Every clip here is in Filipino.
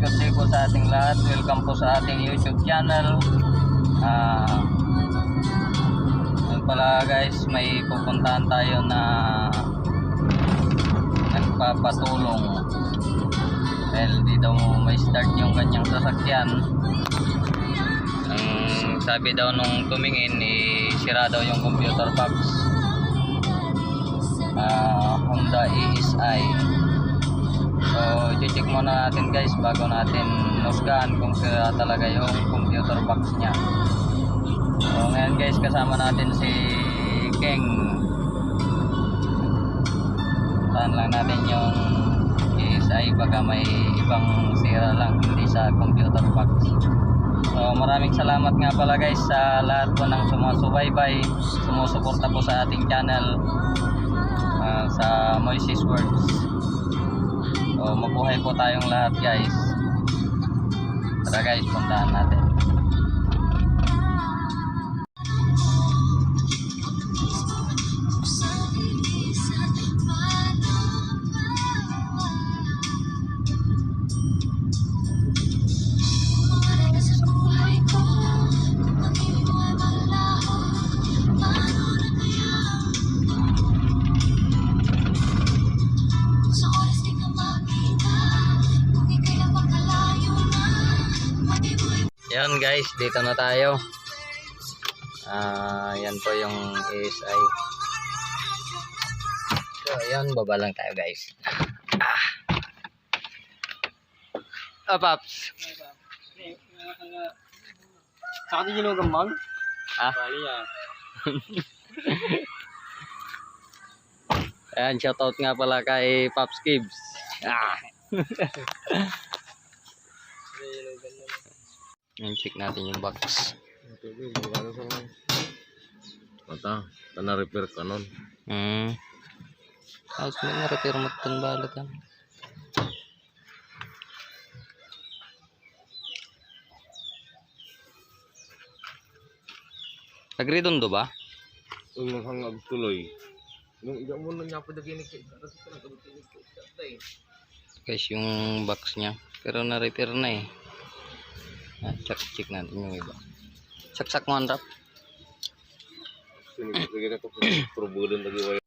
good day po sa ating lahat. Welcome po sa ating YouTube channel. Yun pala guys, may pupuntahan tayo na nagpapatulong dahil di daw may start yung kanyang sasakyan. Ang sabi daw nung tumingin, sira daw yung computer box. Honda ESI. So i-check muna natin guys bago natin nusgahan kung sira talaga yung computer box nya. So ngayon guys, kasama natin si King. Tahan lang natin yung ESI, baka may ibang sira lang, hindi sa computer box. So maraming salamat nga pala guys sa lahat po ng sumusubaybay, sumusuporta po sa ating channel, sa Moises Words. So mabuhay po tayong lahat guys. Tara guys, puntahan natin. Yan guys, dito na tayo. Yan po yung ESI. So yan, baba lang tayo guys. Paps. Saka din yung gambang? Bali yan. Ayan, shoutout nga pala kay Pops Gibbs. Yan, check natin yung box. Tana repair ka nun. Tapos may na-repair mo itong balat. Agridondo ba? Yung hangag tuloy. Yung iga mo na niya pa daginig. Guys, yung box nya. Pero na-repair na eh. Check natin yung iba. Saksak mo ang rap. Sige na ito. Probudan lagi wala.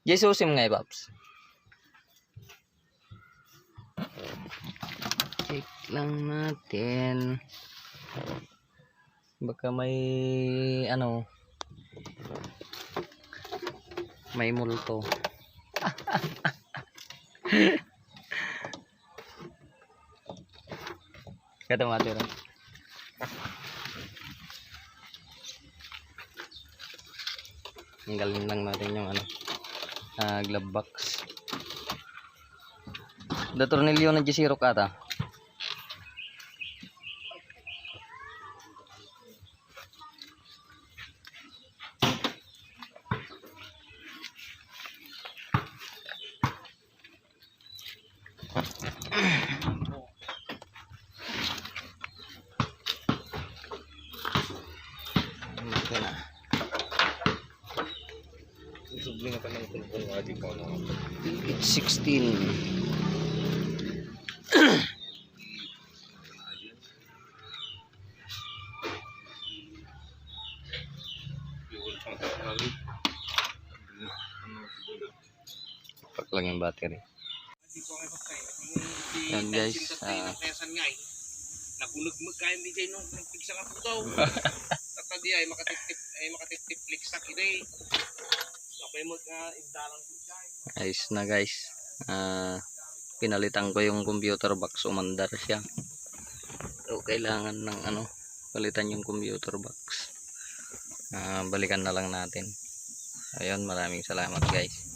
Jesusim nga Paps. Check lang natin. Baka may ano, may multo. Kata mati rin. Tanggalin lang natin yung ano, glove box. Da tornilyo na G0 kata. Subling ka ng tulpong adik ko na. It's 16. Pak lang yung battery. Yan guys, nagunag kayo di dyan nung nagpigsa nga po daw. Tatadi ay makatip flex sa kiday. Kapay mo ibdalang po dyan. ayos na guys. Pinalitan ko yung computer box, umandar siya. So kailangan ng ano, palitan yung computer box. Balikan na lang natin. Ayun, maraming salamat guys.